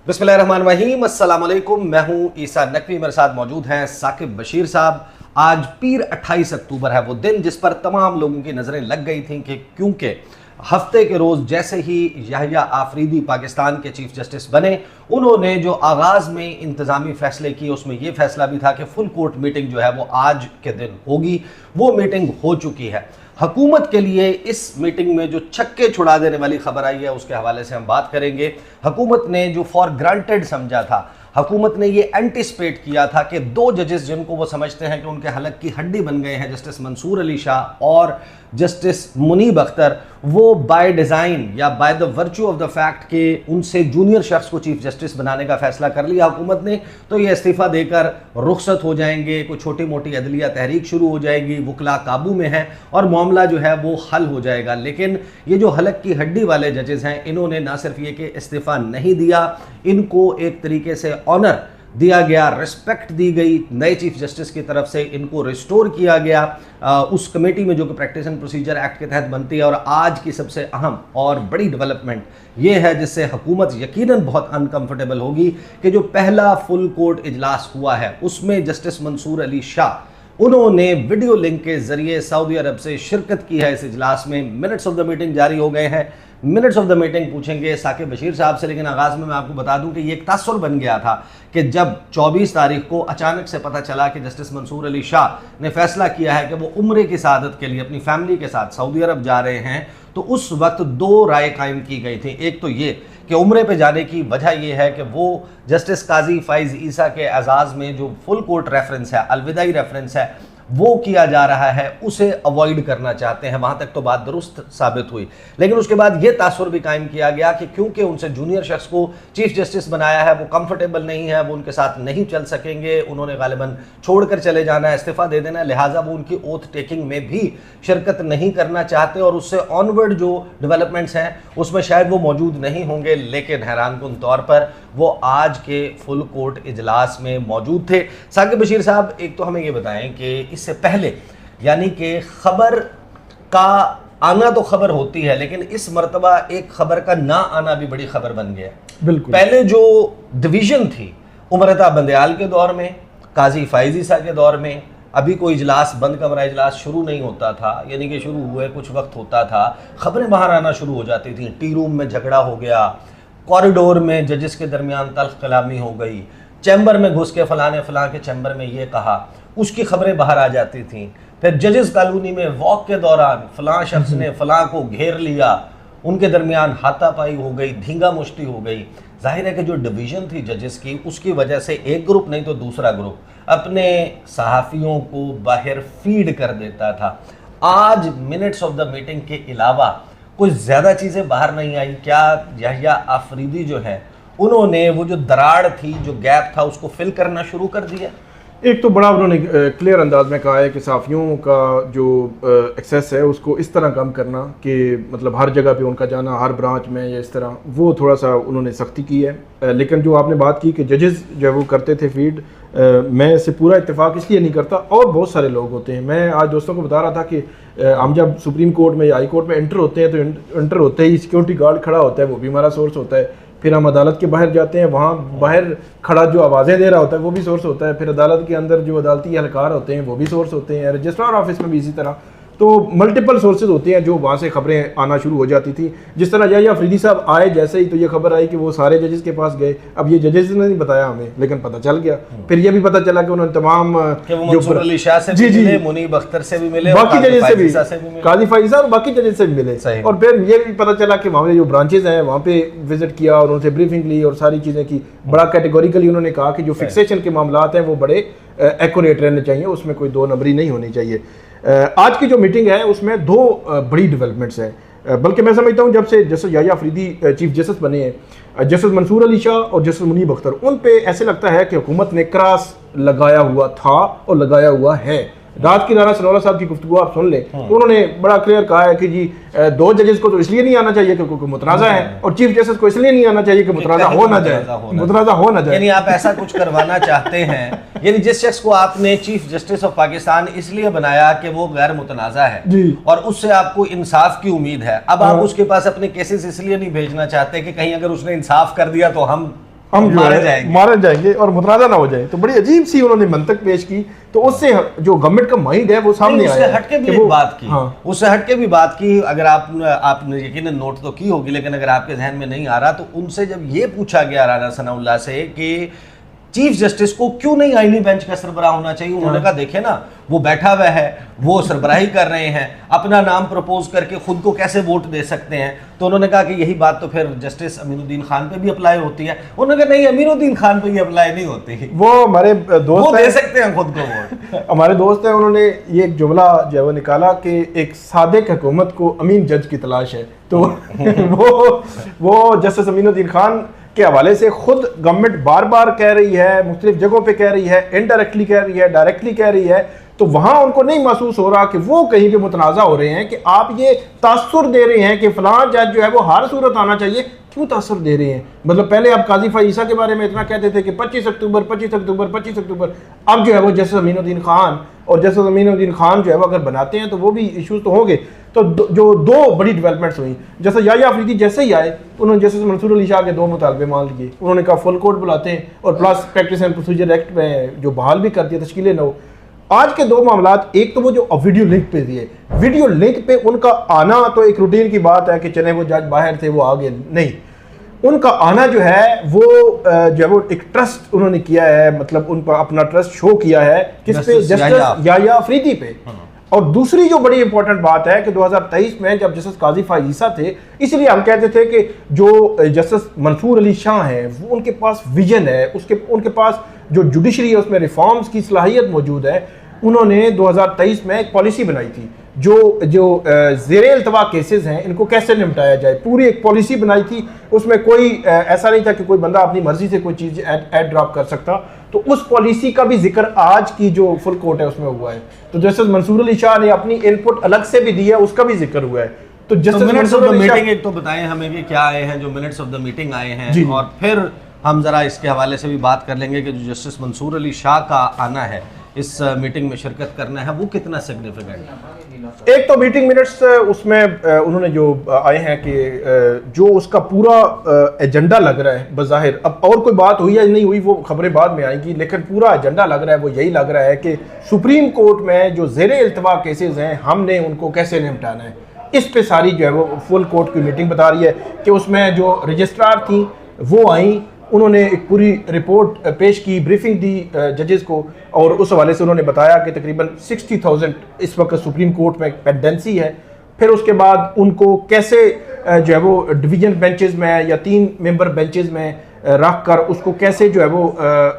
बिस्मिल्लाहिर्रहमानिर्रहीम, अस्सलाम वालेकुम। मैं हूं ईसा नकवी, मेरे साथ मौजूद हैं साकिब बशीर साहब। आज पीर 28 अक्टूबर है, वो दिन जिस पर तमाम लोगों की नज़रें लग गई थीं कि क्योंकि हफ्ते के रोज़ जैसे ही याहिया आफरीदी पाकिस्तान के चीफ जस्टिस बने, उन्होंने जो आगाज़ में इंतज़ामी फ़ैसले किए उसमें यह फ़ैसला भी था कि फुल कोर्ट मीटिंग जो है वो आज के दिन होगी। वो मीटिंग हो चुकी है। हुकूमत के लिए इस मीटिंग में जो छक्के छुड़ा देने वाली खबर आई है उसके हवाले से हम बात करेंगे। हुकूमत ने जो फॉर ग्रांटेड समझा था, हुकूमत ने ये एंटिसिपेट किया था कि दो जजेस जिनको वो समझते हैं कि उनके हलक की हड्डी बन गए हैं, जस्टिस मंसूर अली शाह और जस्टिस मुनीब अख्तर, वो बाय डिज़ाइन या by the virtue of the fact कि उनसे जूनियर शख्स को चीफ जस्टिस बनाने का फैसला कर लिया हुकूमत ने, तो ये इस्तीफ़ा देकर रुखसत हो जाएंगे। कोई छोटी मोटी अदलिया तहरीक शुरू हो जाएगी, वकला काबू में है और मामला जो है वो हल हो जाएगा। लेकिन ये जो हलक की हड्डी वाले जजेस हैं, इन्होंने ना सिर्फ ये कि इस्तीफ़ा नहीं दिया, इनको एक तरीके से ऑनर दिया गया, रिस्पेक्ट दी गई नए चीफ जस्टिस की तरफ से, इनको रिस्टोर किया गया उस कमेटी में जो कि प्रैक्टिस एंड प्रोसीजर एक्ट के तहत बनती है। और आज की सबसे अहम और बड़ी डेवलपमेंट ये है जिससे हुकूमत यकीनन बहुत अनकंफर्टेबल होगी कि जो पहला फुल कोर्ट इजलास हुआ है उसमें जस्टिस मंसूर अली शाह, उन्होंने वीडियो लिंक के जरिए सऊदी अरब से शिरकत की है इस इजलास में। मिनट्स ऑफ द मीटिंग जारी हो गए हैं, मिनट्स ऑफ द मीटिंग पूछेंगे साकिब बशीर साहब से। लेकिन आगाज़ में मैं आपको बता दूं कि ये एक तासुर बन गया था कि जब 24 तारीख को अचानक से पता चला कि जस्टिस मंसूर अली शाह ने फैसला किया है कि वो उम्रे की सआदत के लिए अपनी फैमिली के साथ सऊदी अरब जा रहे हैं, तो उस वक्त दो राय कायम की गई थी। एक तो ये कि उम्रे पे जाने की वजह यह है कि वो जस्टिस काजी फ़ाइज़ ईसा के एजाज़ में जो फुल कोर्ट रेफरेंस है, अलविदाई रेफरेंस है, वो किया जा रहा है, उसे अवॉइड करना चाहते हैं। वहाँ तक तो बात दुरुस्त साबित हुई। लेकिन उसके बाद ये तासुर भी कायम किया गया कि क्योंकि उनसे जूनियर शख्स को चीफ जस्टिस बनाया है, वो कंफर्टेबल नहीं है, वो उनके साथ नहीं चल सकेंगे, उन्होंने गालिबन छोड़कर चले जाना है, इस्तीफ़ा दे देना है, लिहाजा वो उनकी ओथ टेकिंग में भी शिरकत नहीं करना चाहते और उससे ऑनवर्ड जो डेवलपमेंट्स हैं उसमें शायद वो मौजूद नहीं होंगे। लेकिन हैरानकुन तौर पर वो आज के फुल कोर्ट इजलास में मौजूद थे। साकिब बशीर साहब, एक तो हमें ये बताएं कि इससे पहले यानी कि खबर का आना तो खबर होती है, लेकिन इस मर्तबा एक खबर का ना आना भी बड़ी खबर बन गया। बिल्कुल। पहले जो डिवीजन थी उमरता बंदयाल के दौर में, काजी फ़ाइज़ ईसा के दौर में, अभी कोई इजलास बंद कमरा इजलास शुरू नहीं होता था, यानी कि शुरू हुए कुछ वक्त होता था, खबरें बाहर आना शुरू हो जाती थी। टी रूम में झगड़ा हो गया, कॉरिडोर में जजेस के दरमियान तल्ख कलामी हो गई, चैम्बर में घुस के फलां ने फलां के चैम्बर में ये कहा, उसकी खबरें बाहर आ जाती थीं। फिर जजेस कॉलोनी में वॉक के दौरान फलां शख्स ने फलां को घेर लिया, उनके दरमियान हाथापाई हो गई, धींगा मुश्ती हो गई। जाहिर है कि जो डिवीज़न थी जजेस की, उसकी वजह से एक ग्रुप नहीं तो दूसरा ग्रुप अपने सहाफ़ियों को बाहर फीड कर देता था। आज मिनट्स ऑफ द मीटिंग के अलावा कुछ ज़्यादा चीज़ें बाहर नहीं आई। क्या याहिया आफरीदी जो है उन्होंने वो जो दरार थी, जो गैप था, उसको फिल करना शुरू कर दिया? एक तो बड़ा उन्होंने क्लियर अंदाज में कहा है कि सहाफ़ियों का जो एक्सेस है उसको इस तरह कम करना कि मतलब हर जगह पे उनका जाना, हर ब्रांच में या इस तरह, वो थोड़ा सा उन्होंने सख्ती की है। लेकिन जो आपने बात की कि जजेस जो है वो करते थे फीड, मैं इससे पूरा इत्तेफाक इसलिए नहीं करता, और बहुत सारे लोग होते हैं। मैं आज दोस्तों को बता रहा था कि हम जब सुप्रीम कोर्ट में या हाई कोर्ट में एंटर होते हैं तो एंटर होते ही सिक्योरिटी गार्ड खड़ा होता है, वो भी हमारा सोर्स होता है। फिर हम अदालत के बाहर जाते हैं, वहाँ बाहर खड़ा जो आवाज़ें दे रहा होता है वो भी सोर्स होता है। फिर अदालत के अंदर जो अदालती एहलकार होते हैं वो भी सोर्स होते हैं, रजिस्ट्रार ऑफिस में भी इसी तरह। तो मल्टीपल सोर्सेज होते हैं जो वहाँ से खबरें आना शुरू हो जाती थी। जिस तरह याहिया आफरीदी साहब आए जैसे ही, तो ये खबर आई कि वो सारे जजेस के पास गए। अब ये जजेस ने नहीं बताया हमें, लेकिन पता चल गया। फिर ये भी पता चला कि उन्होंने तमाम मंसूर अली शाह से भी मिले, मुनीब अख्तर से भी मिले, बाकी जजेस से भी, काजी फ़ाइज़ ईसा और बाकी जजेस से भी मिले। और फिर ये भी पता चला कि वहाँ जो ब्रांचेज हैं वहाँ पे विजिट किया और उनसे ब्रीफिंग ली और सारी चीज़ें की। बड़ा कैटेगोरिकली उन्होंने कहा कि जो फिक्सेशन के मामलात हैं वो बड़े एक्यूरेट रहने चाहिए, उसमें कोई दो नंबरी नहीं होनी चाहिए। आज की जो मीटिंग है उसमें दो बड़ी डेवलपमेंट्स हैं, बल्कि मैं समझता हूँ जब से justice Yahya Afridi chief justice बने हैं, जस्टिस मंसूर अली शाह और जस्टिस मुनीब अख्तर, उन पे ऐसे लगता है कि हुकूमत ने क्रॉस लगाया हुआ था और लगाया हुआ है। रात की राना सनोरा साहब की गुफ्तगू आप सुन लें, तो उन्होंने बड़ा क्लियर कहा है कि जी दो जजेस को तो इसलिए नहीं आना चाहिए क्योंकि मुतनाज़ा है, और चीफ जस्टिस को इसलिए नहीं आना चाहिए कि मुतनाज़ा हो ना जाए। यानी आप ऐसा कुछ करवाना चाहते हैं, यानी जिस शख्स को आपने चीफ जस्टिस ऑफ पाकिस्तान इसलिए बनाया कि वो गैर मुतनाज़ा है और उससे आपको इंसाफ की उम्मीद है, अब आप उसके पास अपने केसेस इसलिए नहीं भेजना चाहते कि कहीं अगर उसने इंसाफ कर दिया तो हम हम जो मारे है जाएंगे। मारे जाएंगे और मुतनाज़ा ना हो जाए। तो बड़ी अजीब सी उन्होंने मंतक पेश की, तो उससे जो गवर्नमेंट का माइंड है वो सामने उससे आया हटके भी कि एक वो- बात की, हाँ। उससे हटके भी बात की, अगर आपने यकीनन नोट तो की होगी, लेकिन अगर आपके जहन में नहीं आ रहा, तो उनसे जब ये पूछा गया राना सनाउल्लाह से कि चीफ जस्टिस को क्यों नहीं आईनी बेंच का सरबराह होना चाहिए, उन्होंने कहा देखे ना, वो बैठा हुआ है, वो सरबराही कर रहे हैं, अपना नाम प्रपोज करके खुद को कैसे वोट दे सकते हैं। तो उन्होंने कहा कि यही बात तो फिर जस्टिस अमीनुद्दीन खान पे भी अप्लाई होती है। उन्होंने कहा नहीं, अमीनुद्दीन खान पे ये अप्लाई नहीं होती, वो हमारे वो दोस्त दे हैं, सकते हैं खुद को वोट। हमारे दोस्त हैं, उन्होंने ये एक जुमला जो है वो निकाला कि एक सादिक हुकूमत को अमीन जज की तलाश है। तो वो जस्टिस अमीनुद्दीन खान के हवाले से खुद गवर्नमेंट बार बार कह रही है, मुख्तलिफ जगहों पे कह रही है, इनडायरेक्टली कह रही है, डायरेक्टली कह रही है, तो वहां उनको नहीं महसूस हो रहा कि वो कहीं पे मुतनाज़ा हो रहे हैं कि आप ये तासुर दे रहे हैं कि फलां जज जो है वो हर सूरत आना चाहिए। क्यों तासुर दे रहे हैं? मतलब पहले आप काजी फ़ईसा के बारे में इतना कहते थे कि 25 अक्टूबर 25 अक्टूबर 25 अक्टूबर, अब जो है वो जस्टिस अमीनुद्दीन खान, और जस्टिस अमीनुद्दीन खान जो है वो अगर बनाते हैं तो वो भी इशूज़ तो होंगे। तो जो दो बड़ी डेवलपमेंट्स हुई, जैसे याया अफरीदी जैसे ही आए, उन्होंने जस्टिस मंसूर अली शाह के 2 मुतालबे मान लिए। उन्होंने कहा फुल कोर्ट बुलाते हैं और plus practice and procedure act में जो बहाल भी कर दिया तश्कील नौ। आज के 2 मामलात, एक तो वो जो वीडियो लिंक पे दिए, वीडियो लिंक पे उनका आना तो एक रूटीन की बात है कि चले वो जज बाहर थे वो आ गए, नहीं, उनका आना जो है वो जो है वो एक ट्रस्ट उन्होंने किया है, मतलब उन पर अपना ट्रस्ट शो किया है किस पे? जस्टिस याया अफरीदी पे। और दूसरी जो बड़ी इंपॉर्टेंट बात है कि 2023 में जब जस्टिस काजी फ़ईसा थे, इसलिए हम कहते थे कि जो जस्टिस मंसूर अली शाह हैं वो उनके पास विजन है, उनके पास जो जुडिशरी है उसमें रिफॉर्म्स की सलाहियत मौजूद है। उन्होंने 2023 में एक पॉलिसी बनाई थी, जो ज़ेरे इल्तवा केसेस हैं इनको कैसे निपटाया जाए, पूरी एक पॉलिसी बनाई थी। उसमें कोई ऐसा नहीं था कि कोई बंदा अपनी मर्जी से कोई चीज़ ऐड ड्रॉप कर सकता। तो उस पॉलिसी का भी जिक्र आज की जो फुल कोर्ट है उसमें हुआ है। तो जस्टिस मंसूर अली शाह ने अपनी इनपुट अलग से भी दी है, उसका भी जिक्र हुआ है। तो justice minutes of Mansoor the Ali Shah, meeting एक तो बताएं हमें कि क्या आए हैं जो मिनट्स ऑफ द मीटिंग आए हैं, जी। और फिर हम जरा इसके हवाले से भी बात कर लेंगे कि जो जस्टिस मंसूर अली शाह का आना है, इस मीटिंग में शिरकत करना है, वो कितना सिग्निफिकेंट है। एक तो मीटिंग मिनट्स उसमें उन्होंने जो आए हैं कि जो उसका पूरा एजेंडा लग रहा है बज़ाहिर, अब और कोई बात हुई या नहीं हुई वो खबरें बाद में आएंगी, लेकिन पूरा एजेंडा लग रहा है वो यही लग रहा है कि सुप्रीम कोर्ट में जो ज़ेरे इल्तवा केसेस हैं हमने उनको कैसे निपटाना है। इस पे सारी जो है वो फुल कोर्ट की मीटिंग बता रही है कि उसमें जो रजिस्ट्रार थी वो आई, उन्होंने एक पूरी रिपोर्ट पेश की, ब्रीफिंग दी जजेस को, और उस हवाले से उन्होंने बताया कि तकरीबन 60,000 इस वक्त सुप्रीम कोर्ट में पेंडेंसी है। फिर उसके बाद उनको कैसे जो है वो डिवीजन बेंचेस में या 3 मेंबर बेंचेस में रख कर उसको कैसे जो है वो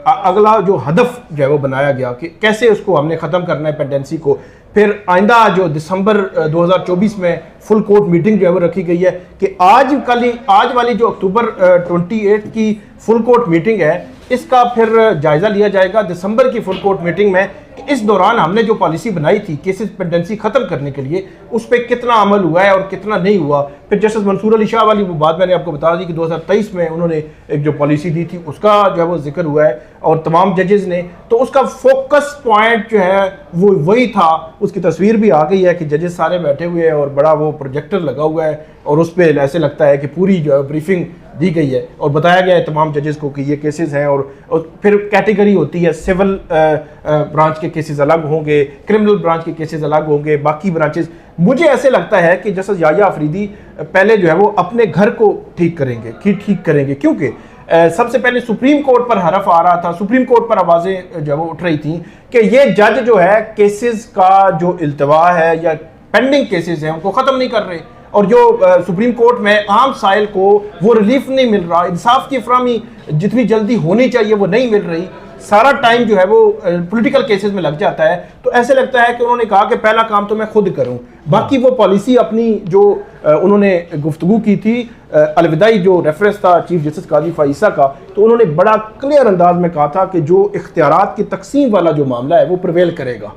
अगला जो हदफ जो है वो बनाया गया कि कैसे उसको हमने ख़त्म करना है पेंडेंसी को। फिर आइंदा जो दिसंबर 2024 में फुल कोर्ट मीटिंग जो है वो रखी गई है कि आज वाली जो अक्टूबर 28 की फुल कोर्ट मीटिंग है, इसका फिर जायजा लिया जाएगा दिसंबर की फुल कोर्ट मीटिंग में कि इस दौरान हमने जो पॉलिसी बनाई थी केसेस पेंडेंसी खत्म करने के लिए, उस पर कितना अमल हुआ है और कितना नहीं हुआ। फिर जस्टिस मंसूर अली शाह वाली वो बात मैंने आपको बता दी कि 2023 में उन्होंने एक जो पॉलिसी दी थी उसका जो है वो जिक्र हुआ है और तमाम जजेस ने, तो उसका फोकस पॉइंट जो है वो वही था। उसकी तस्वीर भी आ गई है कि जजेस सारे बैठे हुए हैं और बड़ा वो प्रोजेक्टर लगा हुआ है और उस पर ऐसे लगता है कि पूरी जो है ब्रीफिंग दी गई है और बताया गया है तमाम जजेस को कि ये केसेस हैं, और फिर कैटेगरी होती है, सिविल ब्रांच के केसेस अलग होंगे, क्रिमिनल ब्रांच के केसेस अलग होंगे, बाकी ब्रांचेस। मुझे ऐसे लगता है कि जस्टिस याया अफरीदी पहले जो है वो अपने घर को ठीक करेंगे क्योंकि सबसे पहले सुप्रीम कोर्ट पर हरफ आ रहा था, सुप्रीम कोर्ट पर आवाज़ें जो है वो उठ रही थी कि ये जज जो है केसेस का जो इल्तवा है या पेंडिंग केसेस हैं उनको ख़त्म नहीं कर रहे, और जो सुप्रीम कोर्ट में आम साइल को वो रिलीफ नहीं मिल रहा, इंसाफ की फराहमी जितनी जल्दी होनी चाहिए वो नहीं मिल रही, सारा टाइम जो है वो पॉलिटिकल केसेस में लग जाता है। तो ऐसे लगता है कि उन्होंने कहा कि पहला काम तो मैं खुद करूं, बाकी वो पॉलिसी अपनी जो उन्होंने गुफ्तगू की थी, अलविदाई जो रेफरेंस था चीफ जस्टिस काजी फ़ईसा का, तो उन्होंने बड़ा क्लियर अंदाज में कहा था कि जो इख्तियारात की तकसीम वाला जो मामला है वो प्रिवेल करेगा।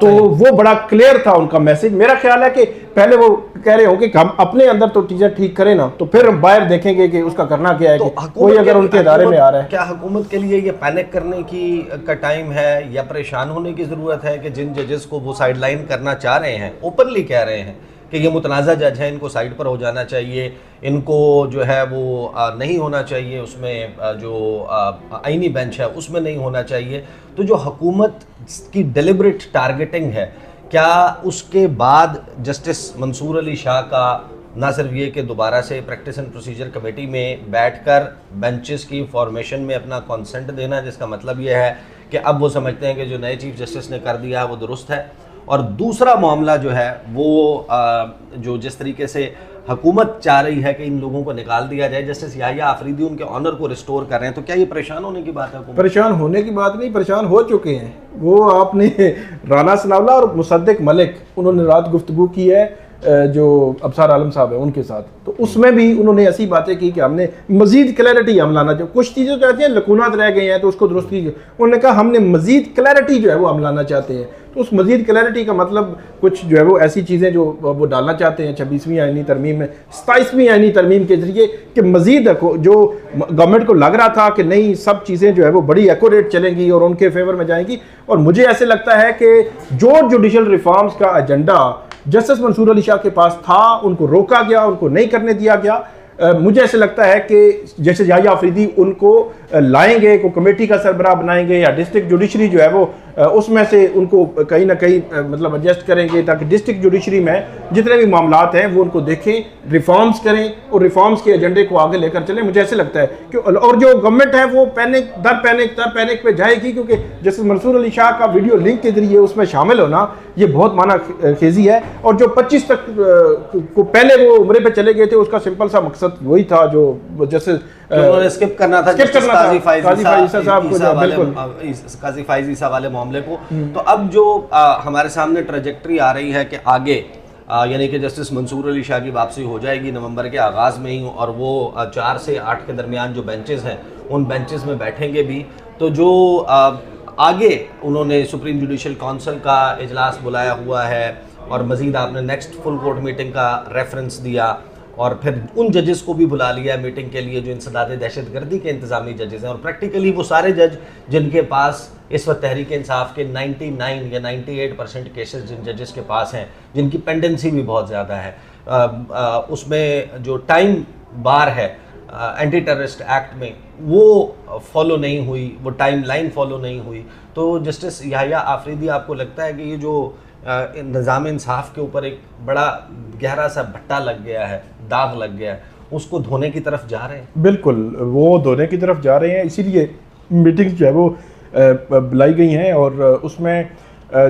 तो वो बड़ा क्लियर था उनका मैसेज। मेरा ख्याल है कि पहले वो कह रहे होंगे कि हम अपने अंदर तो चीजें ठीक करें ना, तो फिर हम बाहर देखेंगे कि उसका करना क्या है, तो कि कोई अगर उनके इदारे में आ रहा है। क्या हुकूमत के लिए ये पैनिक करने का टाइम है या परेशान होने की जरूरत है कि जिन जजेस को वो साइडलाइन करना चाह रहे हैं, ओपनली कह रहे हैं कि ये मुतनाज़ा जज है, इनको साइड पर हो जाना चाहिए, इनको जो है वो नहीं होना चाहिए, उसमें जो आईनी बेंच है उसमें नहीं होना चाहिए। तो जो हुकूमत की डिलिबरेट टारगेटिंग है, क्या उसके बाद जस्टिस मंसूर अली शाह का ना सिर्फ ये कि दोबारा से प्रैक्टिस एंड प्रोसीजर कमेटी में बैठकर बेंचेस की फॉर्मेशन में अपना कंसेंट देना, जिसका मतलब ये है कि अब वो समझते हैं कि जो नए चीफ जस्टिस ने कर दिया वो दुरुस्त है। और दूसरा मामला जो है वो जो जिस तरीके से हुकूमत चाह रही है कि इन लोगों को निकाल दिया जाए, जस्टिस याहिया आफरीदी उनके ऑनर को रिस्टोर कर रहे हैं, तो क्या ये परेशान होने की बात है? परेशान होने की बात नहीं, परेशान हो चुके हैं। वो आपने राना सनाउल्लाह और मुसद्दिक मलिक, उन्होंने रात गुफ्तगू की है जो अबसार आलम साहब है उनके साथ, तो उसमें भी उन्होंने ऐसी बातें की कि हमने मजीद क्लैरिटी हम लाना चाहिए। कुछ चीज़ें जो कहती हैं लकूनात रह गई हैं तो उसको दुरुस्त कीजिए। उन्होंने कहा हमने मजीद क्लैरिटी जो है वो हम लाना चाहते हैं। तो उस मजीद क्लैरिटी का मतलब कुछ जो है वो ऐसी चीज़ें जो वो डालना चाहते हैं 26वीं आईनी तरमीम में, 27वीं आईनी तरमीम के जरिए कि मजीद जो गवर्नमेंट को लग रहा था कि नहीं सब चीज़ें जो है वो बड़ी एक्यूरेट चलेंगी और उनके फेवर में जाएंगी। और मुझे ऐसे लगता है कि जो जुडिशल रिफॉर्म्स का एजेंडा जस्टिस मंसूर अली शाह के पास था उनको रोका गया, उनको नहीं करने दिया गया। मुझे ऐसे लगता है कि जैसे याहिया आफरीदी उनको लाएंगे, को कमेटी का सरबराह बनाएंगे या डिस्ट्रिक्ट जुडिशरी जो है वो उसमें से उनको कहीं ना कहीं मतलब एडजस्ट करेंगे ताकि डिस्ट्रिक्ट जुडिशरी में जितने भी मामलात हैं वो उनको देखें, रिफॉर्म्स करें और रिफॉर्म्स के एजेंडे को आगे लेकर चलें। मुझे ऐसे लगता है कि और जो गवर्नमेंट है वो पैनिक दर पैनिक पे जाएगी, क्योंकि जैसे मंसूर अली शाह का वीडियो लिंक के जरिए उसमें शामिल होना ये बहुत माना खेजी है। और जो 25 तक को पहले वो उम्रे पे चले गए थे उसका सिंपल सा मकसद वही था जो जैसे उन्होंने स्किप करना था काजी फाइज़ साहब को, बिल्कुल काजी फाइज़ ईसा वाले मामले को। तो अब जो हमारे सामने ट्रैजेक्टरी आ रही है कि आगे यानी कि जस्टिस मंसूर अली शाह की वापसी हो जाएगी नवंबर के आगाज़ में ही, और वो 4 से 8 के दरमियान जो बेंचेस हैं उन बेंचेस में बैठेंगे भी। तो जो आगे उन्होंने सुप्रीम जुडिशल काउंसिल का इजलास बुलाया हुआ है और मज़ीद आपने नेक्स्ट फुल कोर्ट मीटिंग का रेफरेंस दिया और फिर उन जजेस को भी बुला लिया मीटिंग के लिए जो इंसदाद दहशतगर्दी के इंतजामी जजेस हैं, और प्रैक्टिकली वो सारे जज जिनके पास इस वक्त तहरीक इंसाफ के 99 या 98% केसेस जिन जजेस के पास हैं, जिनकी पेंडेंसी भी बहुत ज़्यादा है, उसमें जो टाइम बार है एंटी टेररिस्ट एक्ट में वो फॉलो नहीं हुई, वो टाइम लाइन फॉलो नहीं हुई। तो जस्टिस याहिया आफरीदी, आपको लगता है कि ये जो निज़ाम इंसाफ के ऊपर एक बड़ा गहरा सा भट्टा लग गया है, दाग लग गया है, उसको धोने की तरफ जा रहे हैं? बिल्कुल वो धोने की तरफ जा रहे हैं, इसीलिए मीटिंग्स जो है वो बुलाई गई हैं। और उसमें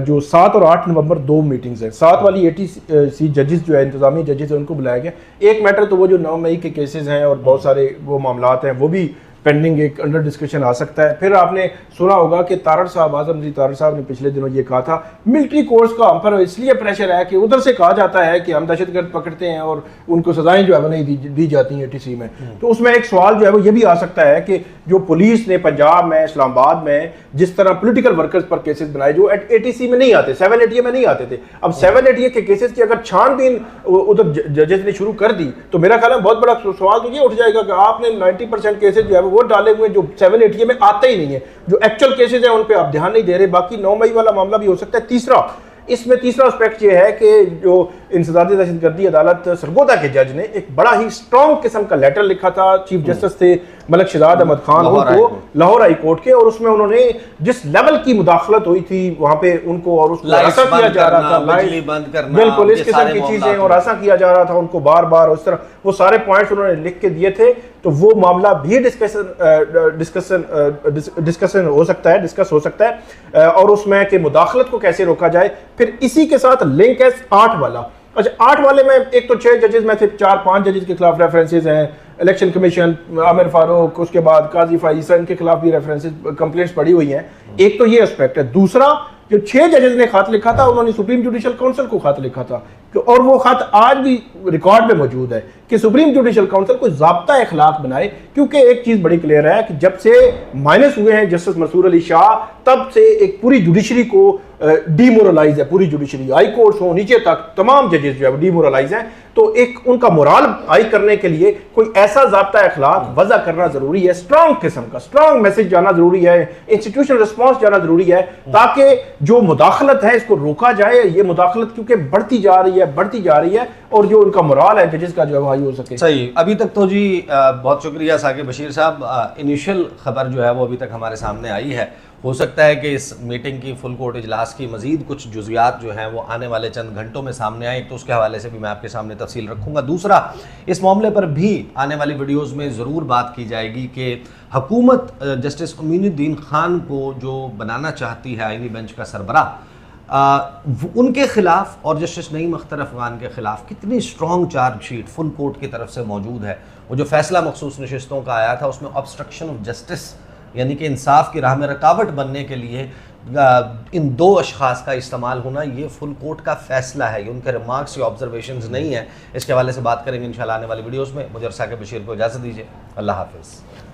जो 7 और 8 नवंबर 2 मीटिंग्स हैं। 7 वाली 80 जजेस जो है इंतजामी जजेस हैं उनको बुलाया गया। एक मैटर तो वो जो 9 मई के केसेस हैं और बहुत सारे वो मामलात हैं वो भी पेंडिंग एक अंडर डिस्कशन आ सकता है। फिर आपने सुना होगा कि तारड़ साहब, आजम जी तारड़ साहब ने पिछले दिनों ये कहा था मिलिट्री कोर्ट्स का हम पर इसलिए प्रेशर है कि उधर से कहा जाता है कि हम दहशतगर्द पकड़ते हैं और उनको सजाएं जो है वो नहीं दी जाती हैं ATC में। तो उसमें एक सवाल जो है वो ये भी आ सकता है कि जो पुलिस ने पंजाब में, इस्लामाबाद में जिस तरह पोलिटिकल वर्कर्स पर केसेस बनाए जो ATC में नहीं आते, 7ATA में नहीं आते थे, अब 7ATA के केसेस की अगर छानबीन उधर जजेस ने शुरू कर दी तो मेरा ख्याल है बहुत बड़ा सवाल तो ये उठ जाएगा कि आपने 90% केसेस जो है वो डाले हुए जो 7ATA में आते ही नहीं है, जो एक्चुअल केसेस हैं उन पे आप ध्यान नहीं दे रहे। बाकी 9 मई वाला मामला भी हो सकता है। इसमें तीसरा एस्पेक्ट ये है कि जो इंसदाद दहशतगर्दी अदालत सरगोदा के जज ने एक बड़ा ही स्ट्रॉन्ग किस्म का लेटर लिखा था, चीफ जस्टिस थे मलिक शहजाद अहमद खान उनको लाहौर हाई कोर्ट के, और उसमें उन्होंने जिस लेवल की मुदाखलत हुई थी वहां पे उनको और उसको ऐसा किया जा रहा था, बिजली बंद करना, बिल्कुल इस किस्म की चीजें और ऐसा किया जा रहा था उनको बार बार, उस तरह वो सारे पॉइंट्स उन्होंने लिख के दिए थे। तो वो मामला भी डिस्कशन हो सकता है, डिस्कस हो सकता है और उसमें कि मुदाखलत को कैसे रोका जाए। फिर इसी के साथ लिंक है 8 वाला। अच्छा, 8 वाले में एक तो 6 जजेस में से 4-5 जजेस के खिलाफ रेफरेंसेस हैं, इलेक्शन कमीशन, आमिर फारूक, उसके बाद काजी फाइज़, इनके खिलाफ भी रेफरेंसेस कंप्लेंट्स पड़ी हुई हैं। एक तो ये एस्पेक्ट है। दूसरा, जो 6 जजेस ने खत लिखा था उन्होंने सुप्रीम जुडिशल काउंसिल को खत लिखा था और वो खत आज भी रिकॉर्ड में मौजूद है कि सुप्रीम जुडिशल काउंसिल को ज़ाब्ता इखलाक बनाए, क्योंकि एक चीज़ बड़ी क्लियर है कि जब से माइनस हुए हैं जस्टिस मंसूर अली शाह तब से एक पूरी जुडिशरी को डीमोरलाइज है, पूरी जुडिशरी, हाई कोर्ट्स हो नीचे तक तमाम जजेस जो है वो डीमोरलाइज हैं। तो एक उनका मोराल हाई करने के लिए कोई ऐसा ज़ाब्ता अखलाक वज़ा करना ज़रूरी है, स्ट्रॉन्ग किस्म का स्ट्रॉन्ग मैसेज जाना ज़रूरी है, इंस्टीट्यूशनल रिस्पॉन्स जाना ज़रूरी है, ताकि जो मुदाखलत है इसको रोका जाए। ये मुदाखलत क्योंकि बढ़ती जा रही है और जो उनका मोराल है जजेस का जो है हाई हो सके। सही। अभी तक तो जी बहुत शुक्रिया साकिब बशीर साहब, इनिशियल खबर जो है वो अभी तक हमारे सामने आई है। हो सकता है कि इस मीटिंग की फुल कोर्ट इजलास की मजीद कुछ जुजियात जो हैं वो आने वाले चंद घंटों में सामने आए, तो उसके हवाले से भी मैं आपके सामने तफसील रखूँगा। दूसरा, इस मामले पर भी आने वाली वीडियोज़ में ज़रूर बात की जाएगी कि हुकूमत जस्टिस अमीनुद्दीन खान को जो बनाना चाहती है आईनी बेंच का सरबराह, उनके खिलाफ और जस्टिस नईम अख्तर अफगान के खिलाफ कितनी स्ट्रॉन्ग चार्जशीट फुल कोर्ट की तरफ से मौजूद है। वो जो फैसला मखसूस नशिस्तों का आया था उसमें ऑब्स्ट्रक्शन ऑफ जस्टिस यानी कि इंसाफ की राह में रुकावट बनने के लिए इन दो अशखास का इस्तेमाल होना, ये फुल कोर्ट का फैसला है, ये उनके रिमार्क्स या ऑब्जर्वेशंस नहीं है। इसके हवाले से बात करेंगे इंशाल्लाह आने वाली वीडियोज़ में। मुझे साकिब बशीर को इजाज़त दीजिए। अल्लाह हाफिज़।